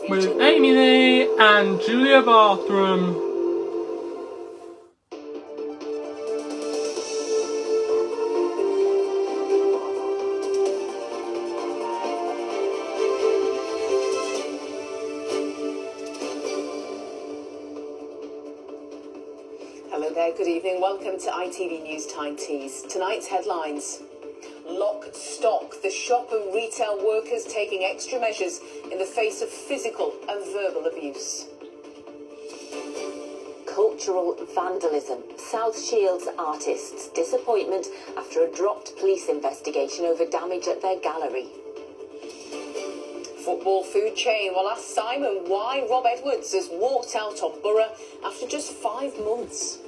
with Amy Lee and Julia Barthram. Hello there, good evening. Welcome to ITV News Tyne Tees. Tonight's headlines. Lock, stock. The shop and retail workers taking extra measures in the face of physical and verbal abuse. Cultural vandalism. South Shields artists' disappointment after a dropped police investigation over damage at their gallery. Football food chain will ask Simon why Rob Edwards has walked out on Borough after just 5 months.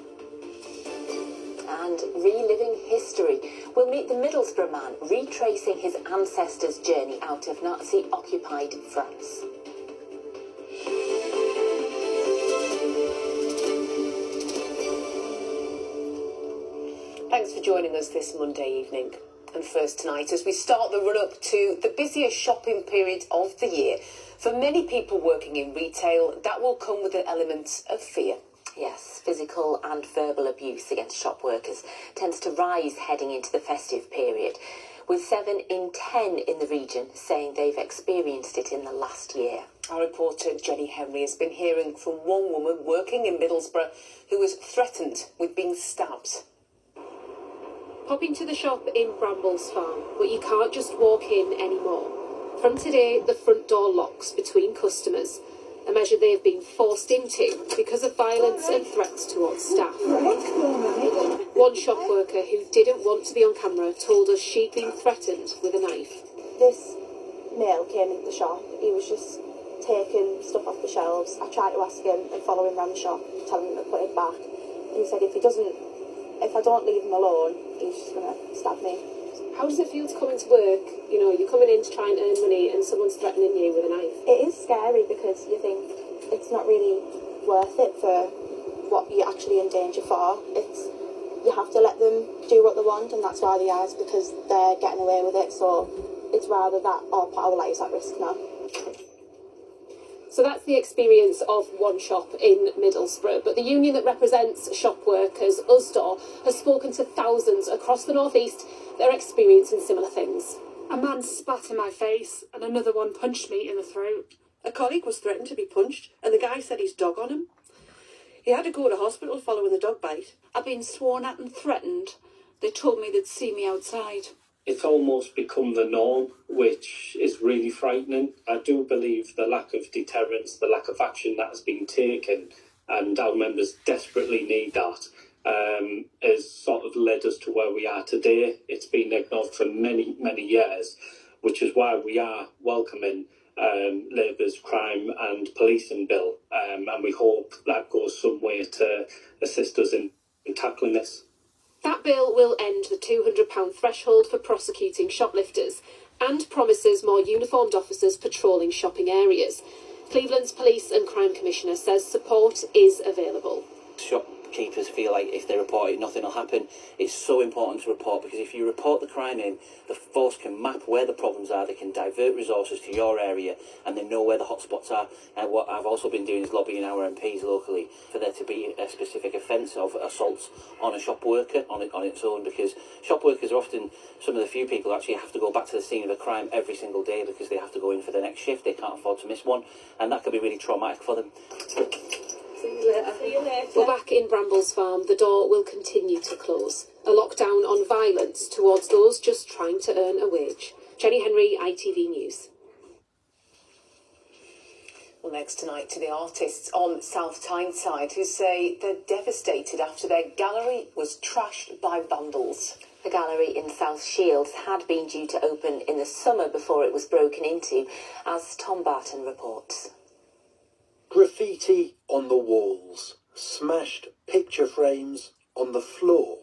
And reliving history, we'll meet the Middlesbrough man retracing his ancestors' journey out of Nazi-occupied France. Thanks for joining us this Monday evening. And first tonight, as we start the run-up to the busiest shopping period of the year, for many people working in retail, that will come with an element of fear. Yes, physical and verbal abuse against shop workers tends to rise heading into the festive period, with 7 in 10 in the region saying they've experienced it in the last year. Our reporter Jenny Henry has been hearing from one woman working in Middlesbrough who was threatened with being stabbed. Pop into the shop in Brambles Farm, but you can't just walk in anymore. From today, the front door locks between customers, a measure they have been forced into because of violence and threats towards staff. One shop worker who didn't want to be on camera told us she'd been threatened with a knife. This male came into the shop. He was just taking stuff off the shelves. I tried to ask him and follow him around the shop, telling him to put it back. And he said if I don't leave him alone, he's just going to stab me. How does it feel to come into work? You know, you're coming in to try and earn money and someone's threatening you with a knife. It is scary because you think it's not really worth it for what you're actually in danger for. You have to let them do what they want, and that's why they are, because they're getting away with it. So it's rather that or put our lives at risk now. So that's the experience of one shop in Middlesbrough. But the union that represents shop workers, USDOR, has spoken to thousands across the North East. They're experiencing similar things. A man spat in my face and another one punched me in the throat. A colleague was threatened to be punched and the guy said he's dog on him. He had to go to hospital following the dog bite. I've been sworn at and threatened. They told me they'd see me outside. It's almost become the norm, which is really frightening. I do believe the lack of deterrence, the lack of action that has been taken, and our members desperately need that, has sort of led us to where we are today. It's been ignored for many, many years, which is why we are welcoming Labour's crime and policing bill, and we hope that goes some way to assist us in tackling this. That bill will end the £200 threshold for prosecuting shoplifters and promises more uniformed officers patrolling shopping areas. Cleveland's Police and Crime Commissioner says support is available. Shopkeepers feel like if they report it, nothing will happen. It's so important to report, because if you report the crime in, the force can map where the problems are, they can divert resources to your area, and they know where the hotspots are. And what I've also been doing is lobbying our MPs locally for there to be a specific offence of assaults on a shop worker on its own, because shop workers are often some of the few people who actually have to go back to the scene of a crime every single day because they have to go in for the next shift. They can't afford to miss one, and that could be really traumatic for them. See you later. We're back in Brambles Farm. The door will continue to close. A lockdown on violence towards those just trying to earn a wage. Jenny Henry, ITV News. Well, next tonight to the artists on South Tyneside who say they're devastated after their gallery was trashed by vandals. The gallery in South Shields had been due to open in the summer before it was broken into, as Tom Barton reports. Graffiti on the walls, smashed picture frames on the floor,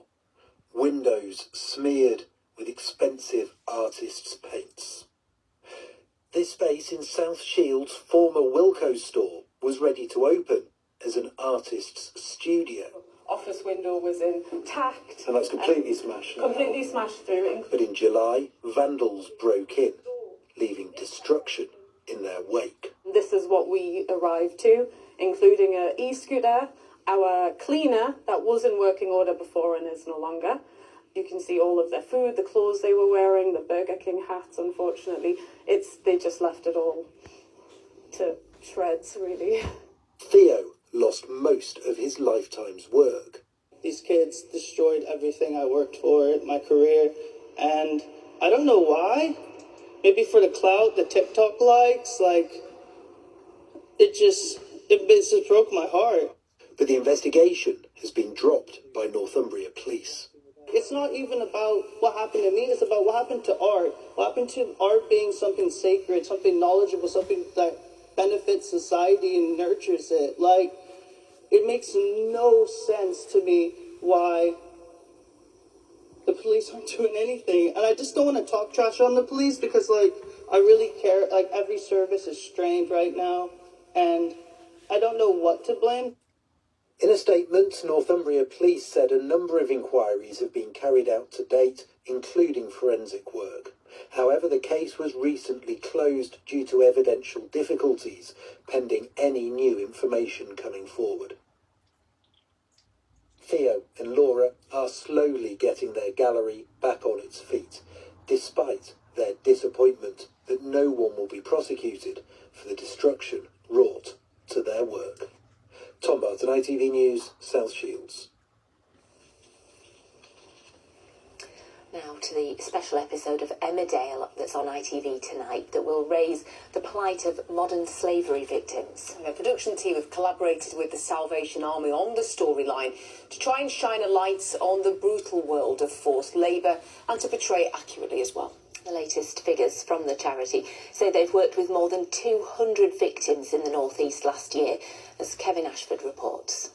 windows smeared with expensive artists' paints. This space in South Shields' former Wilko store was ready to open as an artist's studio. Office window was intact. And that's completely smashed now. Completely smashed through. But in July, vandals broke in, leaving destruction in their wake. This is what we arrived to, including an e-scooter, our cleaner that was in working order before and is no longer. You can see all of their food, the clothes they were wearing, the Burger King hats, unfortunately. They just left it all to shreds, really. Theo lost most of his lifetime's work. These kids destroyed everything I worked for, my career, and I don't know why. Maybe for the clout, the TikTok likes, it just broke my heart. But the investigation has been dropped by Northumbria Police. It's not even about what happened to me, it's about what happened to art. What happened to art being something sacred, something knowledgeable, something that benefits society and nurtures it. It makes no sense to me why the police aren't doing anything. And I just don't want to talk trash on the police because, I really care. Every service is strained right now, and I don't know what to blame. In a statement, Northumbria Police said a number of inquiries have been carried out to date, including forensic work. However, the case was recently closed due to evidential difficulties, pending any new information coming forward. Theo and Laura are slowly getting their gallery back on its feet, despite their disappointment that no one will be prosecuted for the destruction wrought to their work. Tom Barton, ITV News, South Shields. Now to the special episode of Emmerdale that's on ITV tonight that will raise the plight of modern slavery victims. The production team have collaborated with the Salvation Army on the storyline to try and shine a light on the brutal world of forced labour and to portray it accurately as well. The latest figures from the charity say they've worked with more than 200 victims in the North East last year, as Kevin Ashford reports.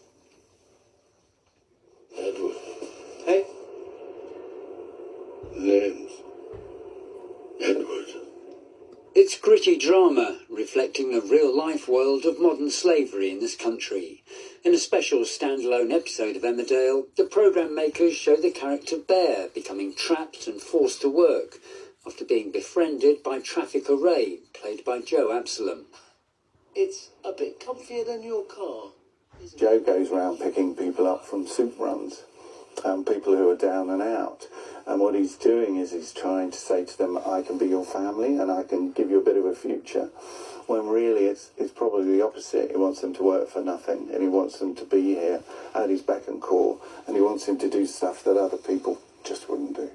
Edward. Hey. Name's Edward. It's gritty drama reflecting the real-life world of modern slavery in this country. In a special standalone episode of Emmerdale, the programme makers show the character Bear becoming trapped and forced to work after being befriended by trafficker Ray, played by Joe Absalom. It's a bit comfier than your car. Joe goes around picking people up from soup runs, people who are down and out. And what he's doing is he's trying to say to them, I can be your family and I can give you a bit of a future. When really it's probably the opposite. He wants them to work for nothing and he wants them to be here at his beck and call and he wants him to do stuff that other people just wouldn't do.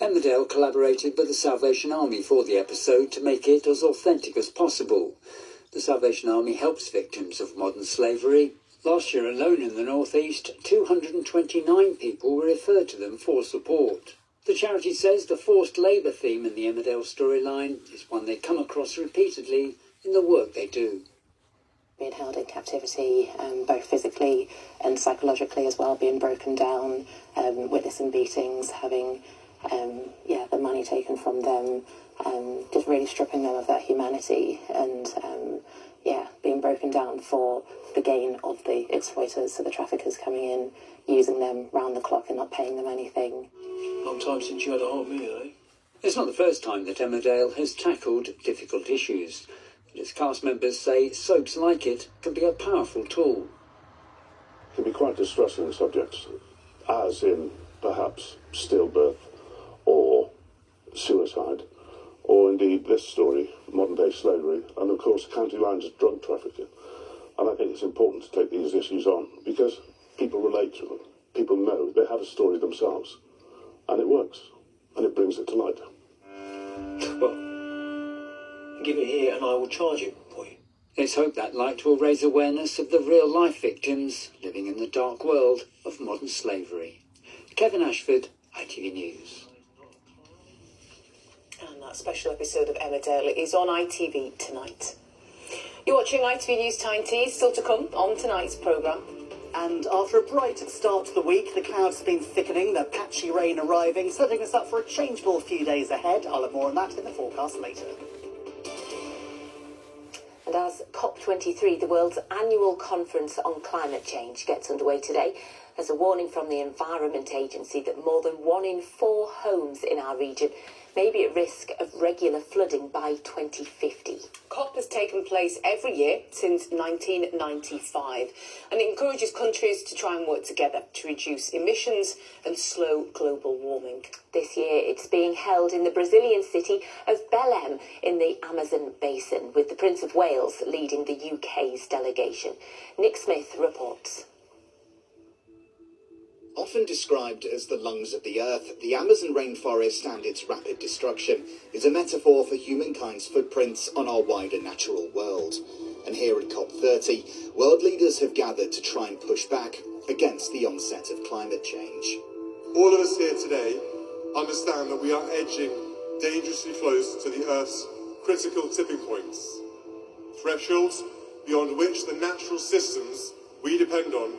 Emmerdale collaborated with the Salvation Army for the episode to make it as authentic as possible. The Salvation Army helps victims of modern slavery. Last year alone in the North East, 229 people were referred to them for support. The charity says the forced labour theme in the Emmerdale storyline is one they come across repeatedly in the work they do. Being held in captivity, both physically and psychologically as well, being broken down, witnessing beatings, having the money taken from them, just really stripping them of their humanity and being broken down for the gain of the exploiters, so the traffickers coming in, using them round the clock and not paying them anything. Long time since you had a hot meal, eh? It's not the first time that Emmerdale has tackled difficult issues, but its cast members say soaps like it can be a powerful tool. It can be quite distressing subjects, as in perhaps stillbirth or suicide, or indeed this story, modern-day slavery, and of course county lines drug trafficking. And I think it's important to take these issues on because people relate to them. People know they have a story themselves, and it works, and it brings it to light. Well, give it here and I will charge you for you. Let's hope that light will raise awareness of the real-life victims living in the dark world of modern slavery. Kevin Ashford, ITV News. And that special episode of Emmerdale is on ITV tonight. You're watching ITV News Tyne Tea, still to come on tonight's programme. And after a bright start to the week, the clouds have been thickening, the patchy rain arriving, setting us up for a changeable few days ahead. I'll have more on that in the forecast later. And as COP23, the world's annual conference on climate change, gets underway today, There's a warning from the Environment Agency that more than 1 in 4 homes in our region may be at risk of regular flooding by 2050. COP has taken place every year since 1995, and it encourages countries to try and work together to reduce emissions and slow global warming. This year it's being held in the Brazilian city of Belém in the Amazon basin, with the Prince of Wales leading the UK's delegation. Nick Smith reports. Often described as the lungs of the earth, the Amazon rainforest and its rapid destruction is a metaphor for humankind's footprints on our wider natural world. And here at COP30, world leaders have gathered to try and push back against the onset of climate change. All of us here today understand that we are edging dangerously close to the Earth's critical tipping points, thresholds beyond which the natural systems we depend on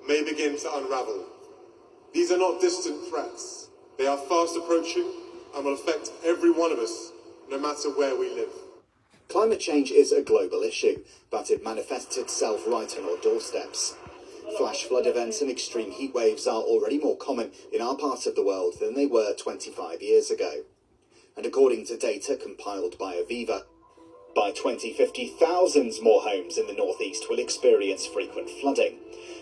may begin to unravel. These are not distant threats. They are fast approaching and will affect every one of us, no matter where we live. Climate change is a global issue, but it manifests itself right on our doorsteps. Flash flood events and extreme heat waves are already more common in our part of the world than they were 25 years ago. And according to data compiled by Aviva, by 2050, thousands more homes in the northeast will experience frequent flooding.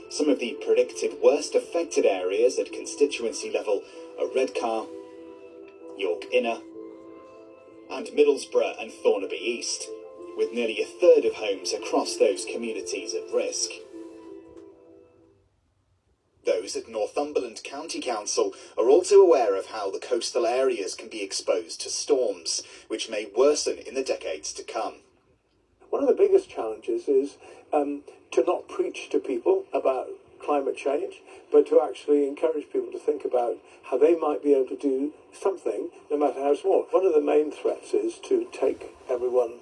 Some of the predicted worst affected areas at constituency level are Redcar, York Inner, and Middlesbrough and Thornaby East, with nearly a third of homes across those communities at risk. Those at Northumberland County Council are also aware of how the coastal areas can be exposed to storms, which may worsen in the decades to come. One of the biggest challenges is to not preach to people about climate change, but to actually encourage people to think about how they might be able to do something, no matter how small. One of the main threats is to take everyone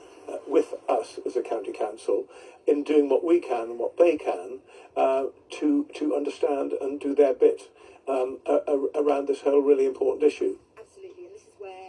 with us as a county council in doing what we can and what they can to understand and do their bit around this whole really important issue.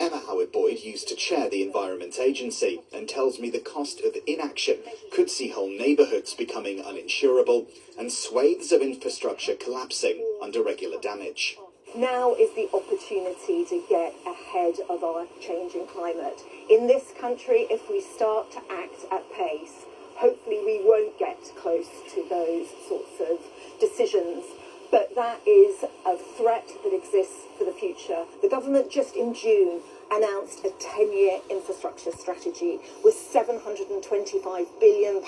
Emma Howard-Boyd used to chair the Environment Agency and tells me the cost of inaction could see whole neighbourhoods becoming uninsurable and swathes of infrastructure collapsing under regular damage. Now is the opportunity to get ahead of our changing climate. In this country, if we start to act at pace, hopefully we won't get close to those sorts of decisions. But that is a threat that exists for the future. The government just in June announced a 10-year infrastructure strategy with £725 billion.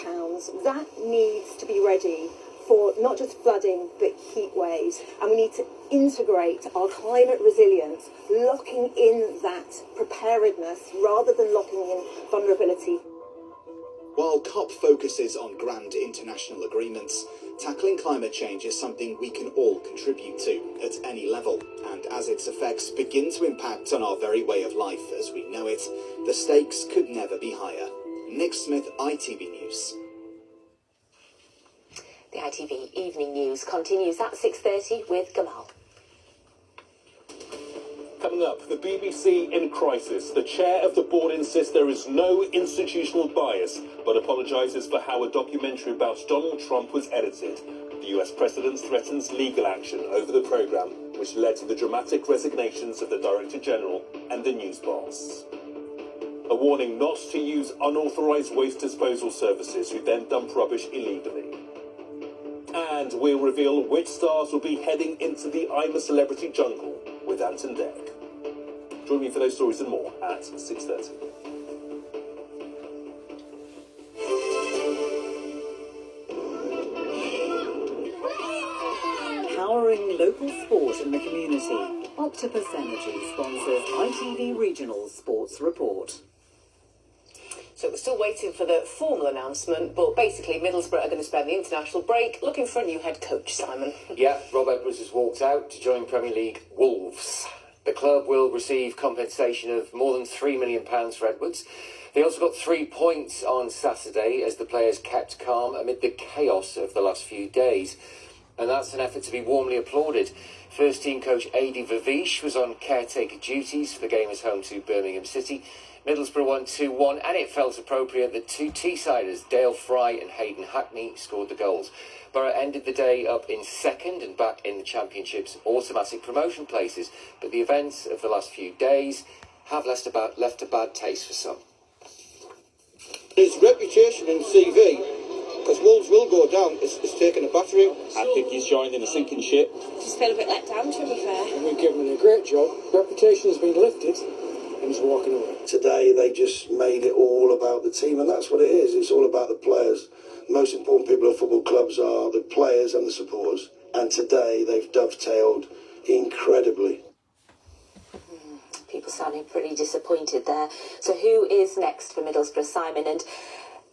That needs to be ready for not just flooding but heat waves, and we need to integrate our climate resilience, locking in that preparedness rather than locking in vulnerability. While COP focuses on grand international agreements, tackling climate change is something we can all contribute to at any level, and as its effects begin to impact on our very way of life as we know it, the stakes could never be higher. Nick Smith, ITV News. The ITV Evening News continues at 6:30 with Gamal. Coming up, the BBC in crisis. The chair of the board insists there is no institutional bias, but apologises for how a documentary about Donald Trump was edited. The US president threatens legal action over the programme, which led to the dramatic resignations of the Director General and the news boss. A warning not to use unauthorised waste disposal services who then dump rubbish illegally. And we'll reveal which stars will be heading into the I'm a Celebrity jungle with Anton Deck. Join me for those stories and more at 6:30. Powering local sport in the community, Octopus Energy sponsors ITV Regional Sports Report. So we're still waiting for the formal announcement, but basically Middlesbrough are going to spend the international break looking for a new head coach, Simon. Yeah, Rob Edwards has walked out to join Premier League Wolves. The club will receive compensation of more than £3 million for Edwards. They also got 3 points on Saturday as the players kept calm amid the chaos of the last few days. And that's an effort to be warmly applauded. First team coach Adi Vavish was on caretaker duties for the game as home to Birmingham City. Middlesbrough won 2-1, and it felt appropriate that two Teessiders, Dale Fry and Hayden Hackney, scored the goals. Borough ended the day up in second and back in the Championship's automatic promotion places, but the events of the last few days have left a bad taste for some. His reputation and CV, because Wolves will go down, is taking a battering. I think he's joined in a sinking ship. Just feel a bit let down, to be fair. We've given him a great job. Reputation has been lifted, and he's walking away. Today they just made it all about the team, and that's what it is. It's all about the players. The most important people at football clubs are the players and the supporters. And today they've dovetailed incredibly. People sounding pretty disappointed there. So who is next for Middlesbrough, Simon, and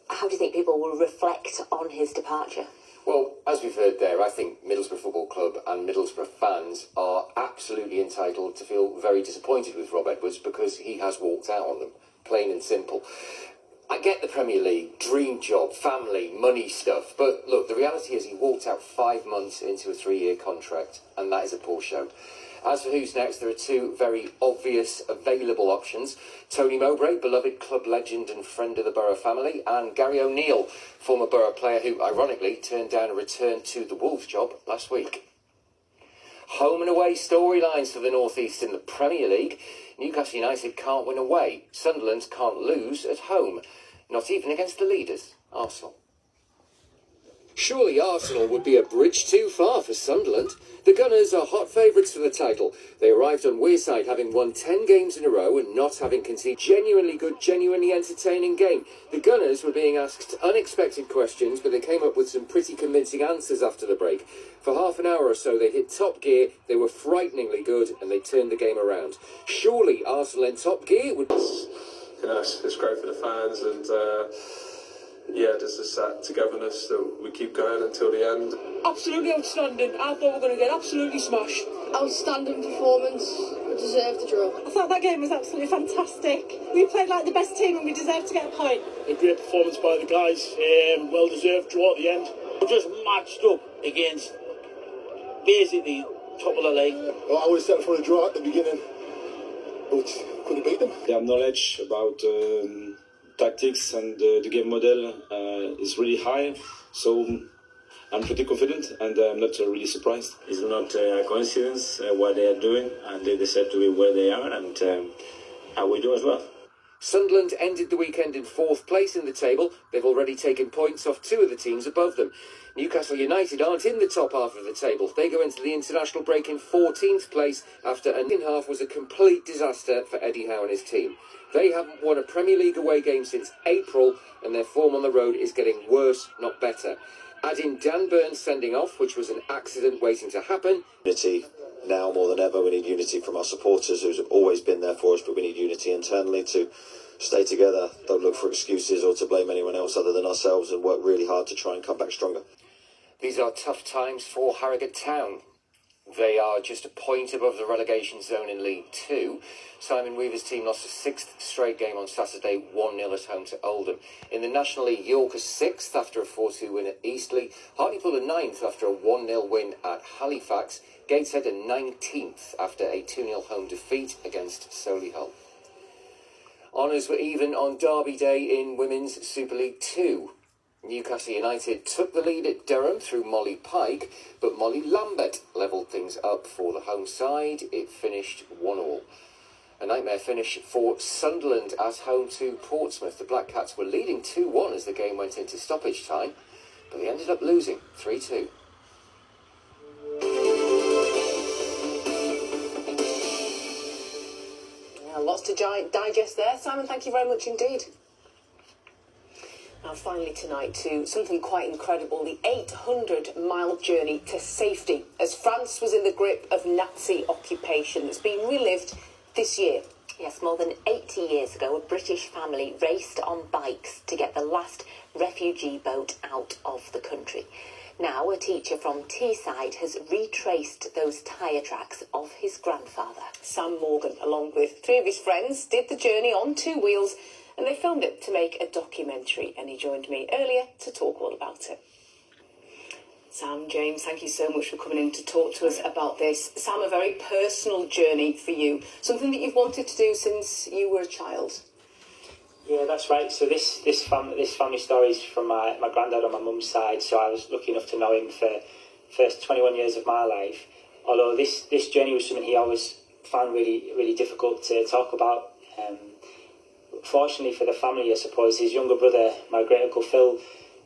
how do you think people will reflect on his departure? Well, as we've heard there, I think Middlesbrough Football Club and Middlesbrough fans are absolutely entitled to feel very disappointed with Rob Edwards because he has walked out on them, plain and simple. I get the Premier League, dream job, family, money stuff, but look, the reality is he walked out 5 months into a 3-year contract, and that is a poor show. As for who's next, there are two very obvious available options. Tony Mowbray, beloved club legend and friend of the Borough family, and Gary O'Neill, former Borough player who, ironically, turned down a return to the Wolves job last week. Home and away storylines for the North East in the Premier League. Newcastle United can't win away. Sunderland can't lose at home, not even against the leaders, Arsenal. Surely Arsenal would be a bridge too far for Sunderland. The Gunners are hot favourites for the title. They arrived on Wearside having won 10 games in a row and not having conceded genuinely good, genuinely entertaining game. The Gunners were being asked unexpected questions, but they came up with some pretty convincing answers after the break. For half an hour or so they hit top gear, they were frighteningly good, and they turned the game around. Surely Arsenal in top gear would... It's great for the fans, and there's just that togetherness that we keep going until the end. Absolutely outstanding. I thought we were going to get absolutely smashed. Outstanding performance. We deserved the draw. I thought that game was absolutely fantastic. We played like the best team and we deserved to get a point. A great performance by the guys. Well deserved draw at the end. We just matched up against basically top of the league. Well, I would have set for a draw at the beginning, but couldn't beat them. Their knowledge about tactics and the game model is really high, so I'm pretty confident, and I'm not really surprised. It's not a coincidence what they are doing, and they deserve to be where they are, and how we do as well. Sunderland ended the weekend in 4th place in the table. They've already taken points off 2 of the teams above them. Newcastle United aren't in the top half of the table. They go into the international break in 14th place after a second half was a complete disaster for Eddie Howe and his team. They haven't won a Premier League away game since April, and their form on the road is getting worse, not better. Add in Dan Burns sending off, which was an accident waiting to happen. Unity now more than ever. We need unity from our supporters, who's always been there for us, but we need unity internally to stay together. Don't look for excuses or to blame anyone else other than ourselves, and work really hard to try and come back stronger. These are tough times for Harrogate Town. They are just a point above the relegation zone in League 2. Simon Weaver's team lost a 6th straight game on Saturday, 1-0 at home to Oldham. In the National League, York are 6th after a 4-2 win at Eastleigh. Hartlepool are 9th after a 1-0 win at Halifax. Gateshead are 19th after a 2-0 home defeat against Solihull. Honours were even on Derby Day in Women's Super League 2. Newcastle United took the lead at Durham through Molly Pike, but Molly Lambert levelled things up for the home side. It finished 1-1. A nightmare finish for Sunderland at home to Portsmouth. The Black Cats were leading 2-1 as the game went into stoppage time, but they ended up losing 3-2. Lots to digest there. Simon, thank you very much indeed. Now, finally tonight to something quite incredible, the 800-mile journey to safety as France was in the grip of Nazi occupation that's been relived this year. Yes, more than 80 years ago, a British family raced on bikes to get the last refugee boat out of the country. Now, a teacher from Teesside has retraced those tyre tracks of his grandfather. Sam Morgan, along with 3 of his friends, did the journey on 2 wheels, and they filmed it to make a documentary, and he joined me earlier to talk all about it. Sam, James, thank you so much for coming in to talk to us about this. Sam, a very personal journey for you, something that you've wanted to do since you were a child. Yeah, that's right. So this family story is from my granddad on my mum's side. So I was lucky enough to know him for the first 21 years of my life. Although this journey was something he always found really difficult to talk about. Fortunately for the family, I suppose, his younger brother, my great uncle Phil,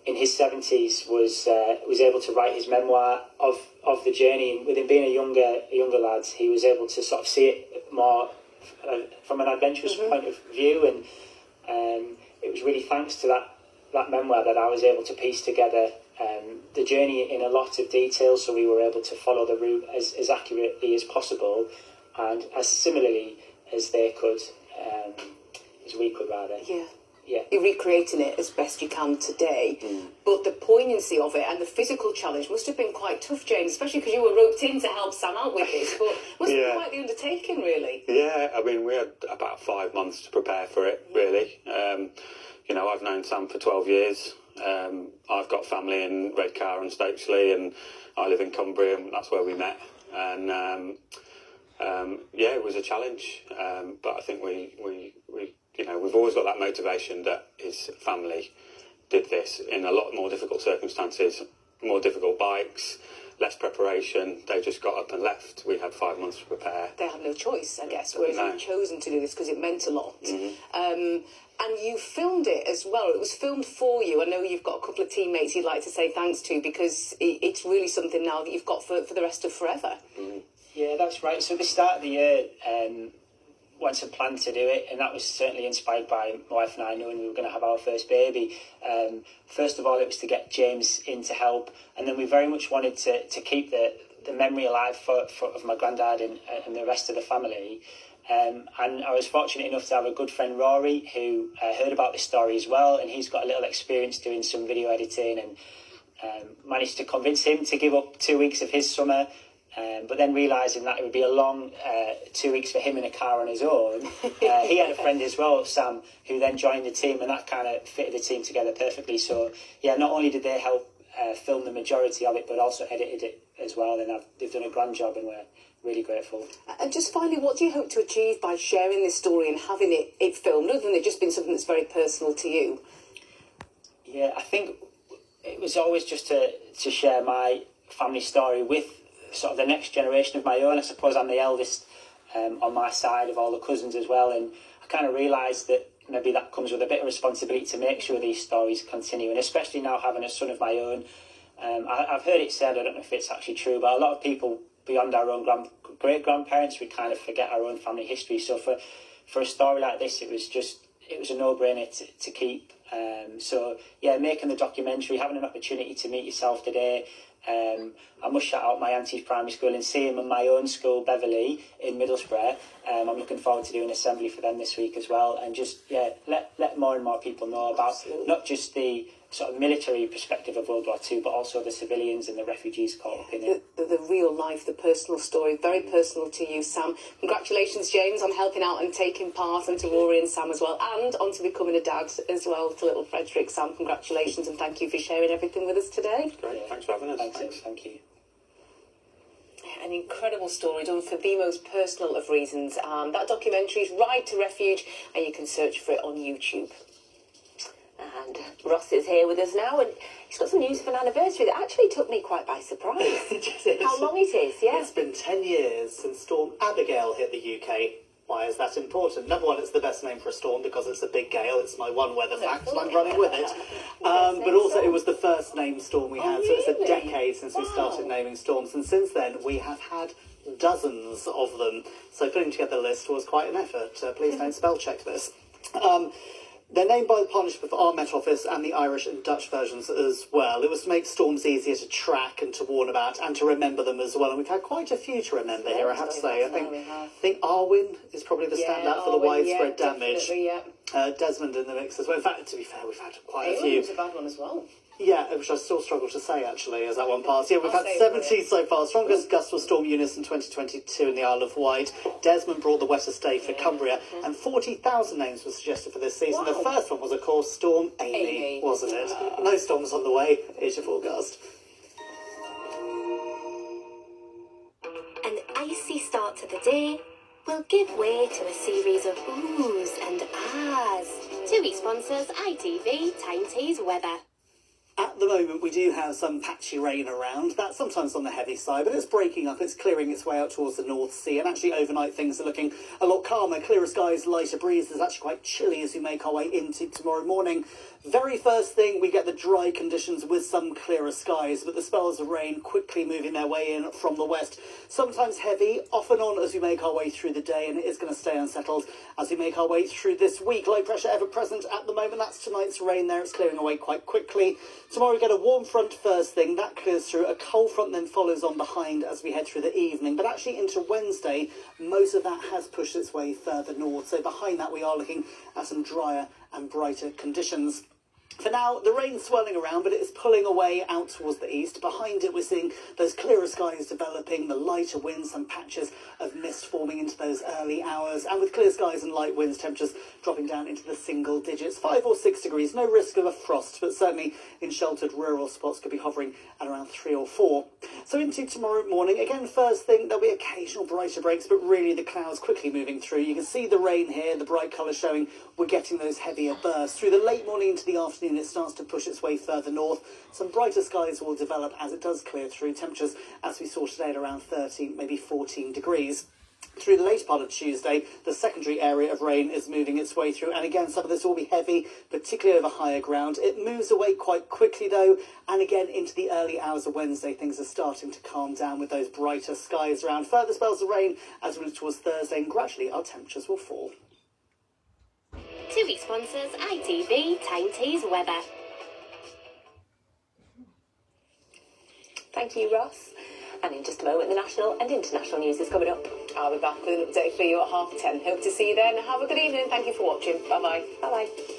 in his 70s was able to write his memoir of the journey. And with him being a younger lad, he was able to sort of see it more from an adventurous point of view. And it was really thanks to that memoir that I was able to piece together the journey in a lot of detail, so we were able to follow the route as accurately as possible and as similarly as they could, as we could rather. Yeah. You're recreating it as best you can today, but the poignancy of it and the physical challenge must have been quite tough, James, especially because you were roped in to help Sam out with this, but must have been quite the undertaking, really. Yeah, I mean, we had about 5 months to prepare for it, really. I've known Sam for 12 years. I've got family in Redcar and Stokesley, and I live in Cumbria, and that's where we met. And it was a challenge, but I think we've always got that motivation that his family did this in a lot more difficult circumstances, more difficult bikes, less preparation. They just got up and left. We had 5 months to prepare. They had no choice, I guess, whereas you've chosen to do this because it meant a lot. And you filmed it as well. It was filmed for you. I know you've got a couple of teammates you'd like to say thanks to, because it's really something now that you've got for the rest of forever. Yeah, that's right. So at the start of the year, once I planned to do it, and that was certainly inspired by my wife and I knowing we were going to have our first baby. First of all, it was to get James in to help, and then we very much wanted to keep the memory alive of my granddad and the rest of the family. And I was fortunate enough to have a good friend, Rory, who heard about this story as well, and he's got a little experience doing some video editing, and managed to convince him to give up 2 weeks of his summer. But then realising that it would be a long 2 weeks for him in a car on his own, he had a friend as well, Sam, who then joined the team, and that kind of fitted the team together perfectly. So, yeah, not only did they help film the majority of it, but also edited it as well, and they've done a grand job, and we're really grateful. And just finally, what do you hope to achieve by sharing this story and having it filmed, other than it just being something that's very personal to you? Yeah, I think it was always just to share my family story with sort of the next generation of my own. I suppose I'm the eldest on my side of all the cousins as well, and I kind of realised that maybe that comes with a bit of responsibility to make sure these stories continue, and especially now having a son of my own. I've heard it said, I don't know if it's actually true, but a lot of people beyond our own great-grandparents, we kind of forget our own family history. So for a story like this, it was a no-brainer to keep. So yeah, making the documentary, having an opportunity to meet yourself today. I must shout out my auntie's primary school and see him in my own school, Beverley, in Middlesbrough. I'm looking forward to doing assembly for them this week as well, and just let more and more people know about not just the sort of military perspective of World War II, but also the civilians and the refugees caught up in it. The real life, the personal story, very personal to you, Sam. Congratulations, James, on helping out and taking part, and to Rory and Sam as well, and on to becoming a dad as well to little Frederick. Sam, congratulations, and thank you for sharing everything with us today. Great, thanks for having us. Thanks. Thank you. An incredible story done for the most personal of reasons. That documentary is Ride to Refuge, and you can search for it on YouTube. And Ross is here with us now, and he's got some news of an anniversary that actually took me quite by surprise. How long it is, yeah? It's been 10 years since Storm Abigail hit the UK. Why is that important? Number one, it's the best name for a storm because it's a big gale. It's my one weather fact, and I'm running with it. But also, it was the first named storm we had, so it's a decade since we started naming storms. And since then, we have had dozens of them. So putting together a list was quite an effort. Please don't spell check this. They're named by the partnership of our Met Office and the Irish and Dutch versions as well. It was to make storms easier to track and to warn about and to remember them as well. And we've had quite a few to remember here, I have to say. I think Arwen is probably the standout for the widespread damage. Desmond in the mix as well. In fact, to be fair, we've had quite a few. It was a bad one as well. Yeah, which I still struggle to say, actually, as that one passed. Yeah, we've had 70 so far. Strongest gusts for storm units in 2022 in the Isle of Wight. Desmond brought the wettest day for Cumbria, and 40,000 names were suggested for this season. The first one was, of course, Storm Amy, wasn't it? No storms on the way. Here's your forecast. An icy start to the day will give way to a series of oohs and ahs. TUI sponsors ITV Tyne Tees weather. At the moment, we do have some patchy rain around. That's sometimes on the heavy side, but it's breaking up. It's clearing its way out towards the North Sea. And actually, overnight, things are looking a lot calmer. Clearer skies, lighter breeze. It's actually quite chilly as we make our way into tomorrow morning. Very first thing, we get the dry conditions with some clearer skies, but the spells of rain quickly moving their way in from the west. Sometimes heavy, off and on as we make our way through the day, and it is going to stay unsettled as we make our way through this week. Low pressure ever present at the moment. That's tonight's rain there. It's clearing away quite quickly. Tomorrow we get a warm front first thing. That clears through. A cold front then follows on behind as we head through the evening. But actually into Wednesday, most of that has pushed its way further north. So behind that we are looking at some drier and brighter conditions. For now, the rain's swirling around, but it is pulling away out towards the east. Behind it, we're seeing those clearer skies developing, the lighter winds, some patches of mist forming into those early hours. And with clear skies and light winds, temperatures dropping down into the single digits, 5 or 6 degrees. No risk of a frost, but certainly in sheltered rural spots could be hovering at around 3 or 4. So into tomorrow morning, again, first thing, there'll be occasional brighter breaks, but really the clouds quickly moving through. You can see the rain here, the bright colours showing we're getting those heavier bursts. Through the late morning into the afternoon, it starts to push its way further north. Some brighter skies will develop as it does clear through. Temperatures, as we saw today, at around 13, maybe 14 degrees. Through the later part of Tuesday, the secondary area of rain is moving its way through. And again, some of this will be heavy, particularly over higher ground. It moves away quite quickly, though. And again, into the early hours of Wednesday, things are starting to calm down with those brighter skies around. Further spells of rain as we look towards Thursday, and gradually our temperatures will fall. TUI sponsors ITV Tyne Tees weather. Thank you, Ross. And in just a moment, the national and international news is coming up. I'll be back with an update for you at 10:30. Hope to see you then. Have a good evening. Thank you for watching. Bye-bye. Bye-bye.